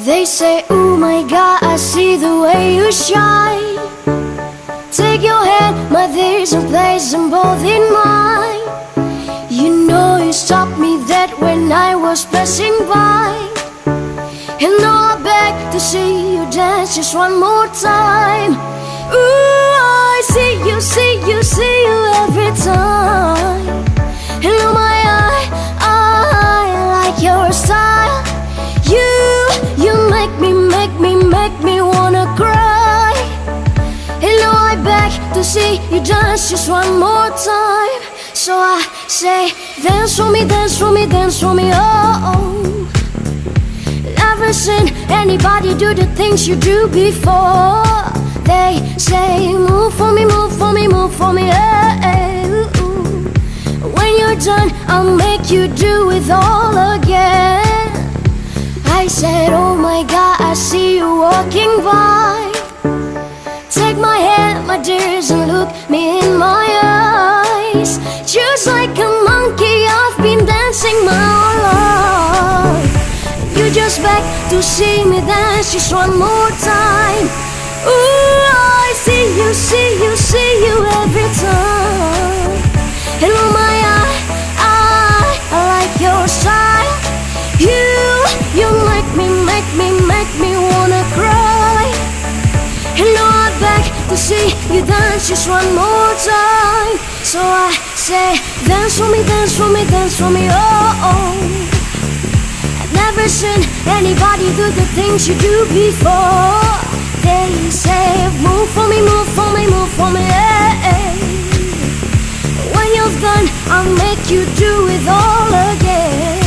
They say, oh my God, I see the way you shine. Take your hand, my there's and place them both in mine. You know you stopped me dead when I was passing by. And now I beg to see you dance just one more time. Ooh, I see you, see you, see you every time. And oh my, I like your style. You make me wanna cry. And now I beg to see you dance just one more time. So I say, dance for me, dance for me, dance for me, oh. Never seen anybody do the things you do before. They say, move for me, move for me, move for me, hey, ooh, ooh. When you're done, I'll make you do it all again. I said, oh my God, I see you walking by. Take my hand, my dears, and look me in my eyes. Just like a monkey, I've been dancing my whole life. You just beg to see me dance just one more time. Ooh, I see you, see you, see you every time. And oh my, I like your style. You make me wanna cry. And now I beg to see you dance just one more time. So I say, dance for me, dance for me, dance for me, oh, oh. I've never seen anybody do the things you do before. They say, move for me, move for me, move for me, hey. When you're done, I'll make you do it all again.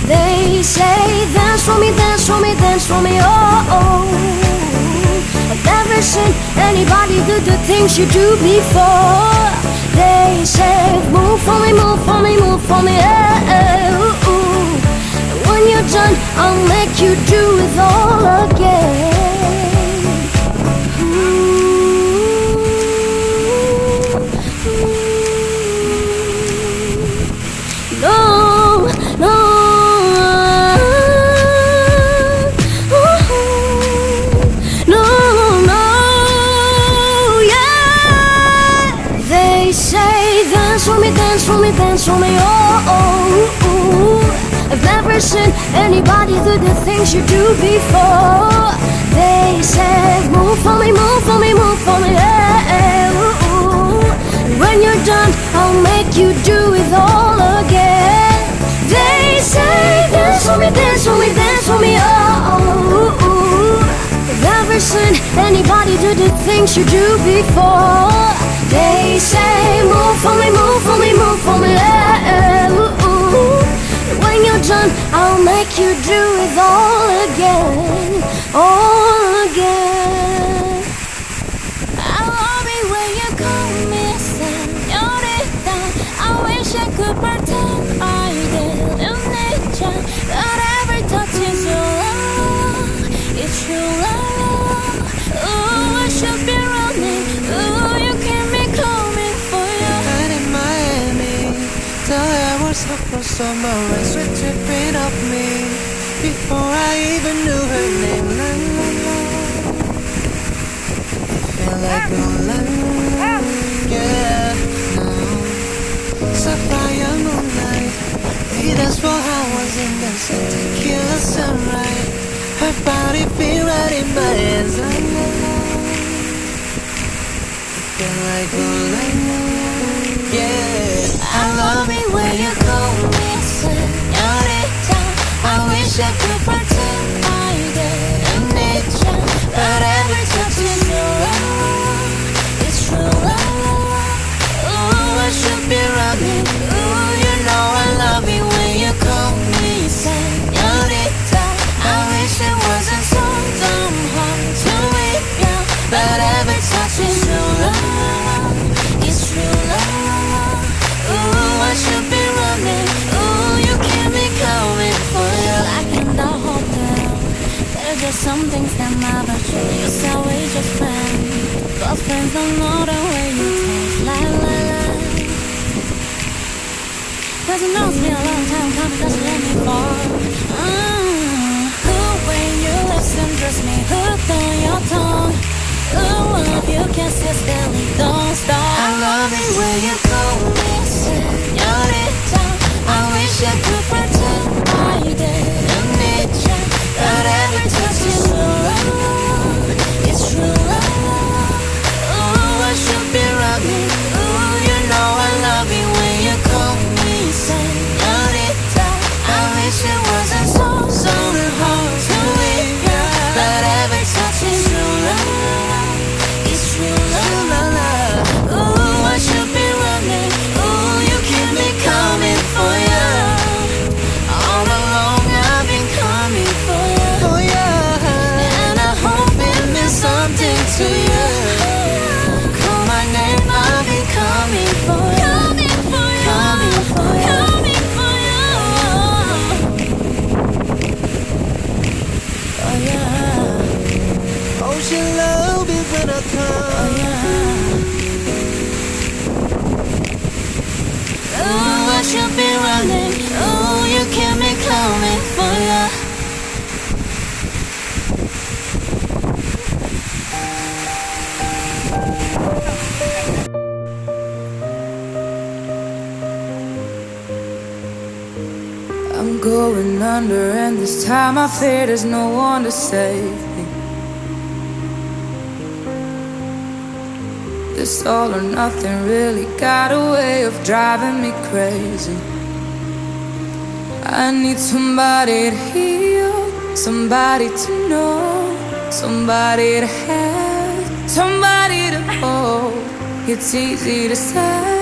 They say, dance for me, dance for me, dance for me, oh, oh. I've never seen anybody do the things you do before. They say, move for me, move for me, move for me, hey, ooh, ooh. When you're done, I'll make you do it all again. No, no. Dance for me, dance for me, oh, oh, ooh. I've never seen anybody do the things you do before. They say, move for me, move for me, move for me, hey, ooh, ooh. When you're done, I'll make you do it all again. They say, dance for me, dance for me, dance for me, oh, ooh, ooh. I've never seen anybody do the things you do before. They say, move for me, move for me, move for me, hey, ooh, ooh. When you're done, I'll make you do it all again, all again. I love it when you call me señorita. I wish I could pretend I didn't need you, but every touch is your love, it's your love. Ooh, I should be running. Ooh, you keep me coming for you. And in Miami, the air was so close, summer rain sweet dripping off me. Before I even knew her name, la la la. Feel like moonlight, yeah, no. Sapphire moonlight, we danced for hours in the sun, tequila sunrise. Her body feel right in my hands, la la la. Feel like moonlight, yeah. I love it when you call me señorita. I wish I could pretend I didn't need you, but every touch is your love, it's true love. Ooh, I should be running. Ooh, you know I love it when you call me señorita. I wish it wasn't so damn hard to leave you, but every touch is your love, it's true love. Ooh, I should be running. Ooh, you keep me coming for you. Like in the hotel, there's just some things that matter to you. So we just friends, but friends don't know the way you taste. La la la. 'Cause it knows me a long time coming, 'cause you let me fall. When you left trust me, hooked on your tongue. Ooh, love you, can't sit still and don't stop. I love it when you call me señorita. I wish I could pretend I didn't need you, but every touch is true love. It's true love. Ooh, I should be running. Ooh, you know I love it when you call me señorita. I wish it wasn't so hard to leave you, but every touch is true love. It's true love. Ooh, I should be running. Ooh, you keep me coming for you. All along I've been coming for you. Oh yeah. And I hope it means something to you. Call my name, I've been coming for you. Coming for you. Oh yeah. Oh, she love it when I come. Oh yeah. Ooh, I should be running. Ooh, you keep me coming for you. I'm going under, and this time I fear there's no one to save me. This all or nothing really got a way of driving me crazy. I need somebody to heal, somebody to know, somebody to have, somebody to hold. It's easy to say,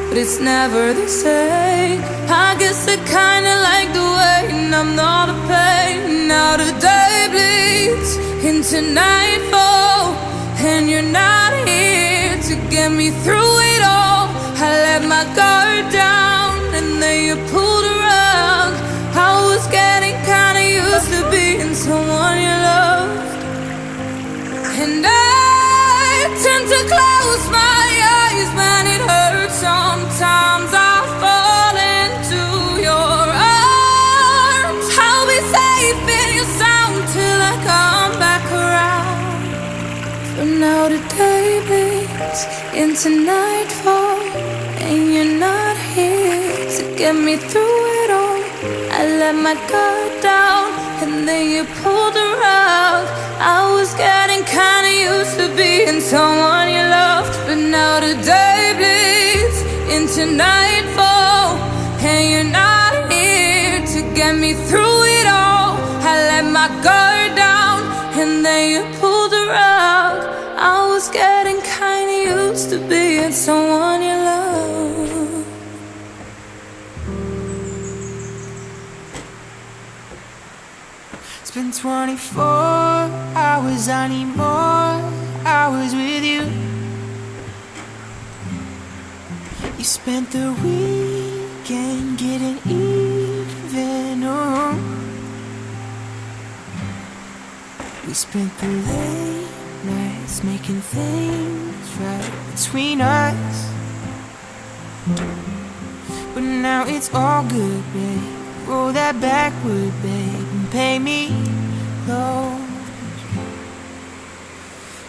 but it's never the same. I guess I kinda like the way I'm not a pain. Now the day bleeds into nightfall, and you're not here to get me through it all. I let my guard down, and then you pulled around. I was getting kinda used to being someone you loved, and I tend to close my eyes when it hurts. Sometimes I fall into your arms. I'll be safe in your sound till I come back around. But now the day bleeds into nightfall, and you're not here to get me through it all. I let my guard down, and then you pulled around. I was getting kinda used to being someone you loved, but now the day bleeds into nightfall, and you're not here to get me through it all. I let my guard down, and then you pulled around. I was getting kinda used to being someone you love. It's been 24 hours, I need more hours with you. You spent the weekend getting even. Oh. We spent the late nights making things right between us. But now it's all good, babe. Roll that backward, babe, and pay me close.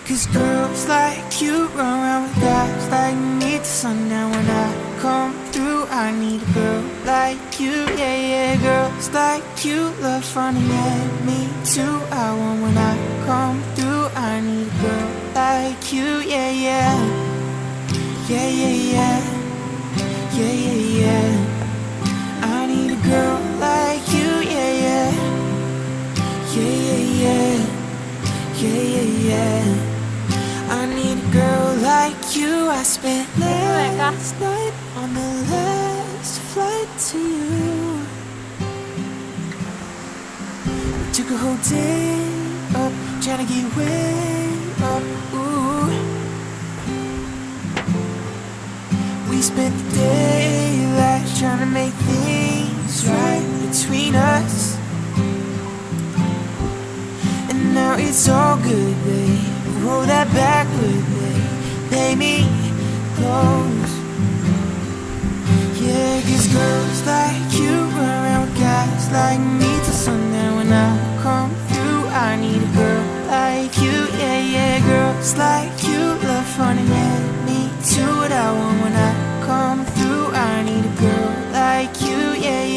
'Cause girls like you run around with guys like me till sundown. When I come through, I need a girl like you, yeah, yeah. Girls like you love running at me too. I want when I come through, I need a girl like you, yeah, yeah. Yeah, yeah, yeah. Yeah, yeah, yeah. I need a girl like you, yeah, yeah. Yeah, yeah, yeah. Yeah, yeah, yeah. I need a girl like you. I spent last night on the last flight to you. We took a whole day up, trying to get way up, ooh. We spent the daylight trying to make things right between us. And now it's all good, babe. Roll that backward, babe. Pay me close. Yeah, 'cause girls like you run around with guys like me till sundown. When I come through, I need a girl like you, yeah, yeah. Girls like you love fun and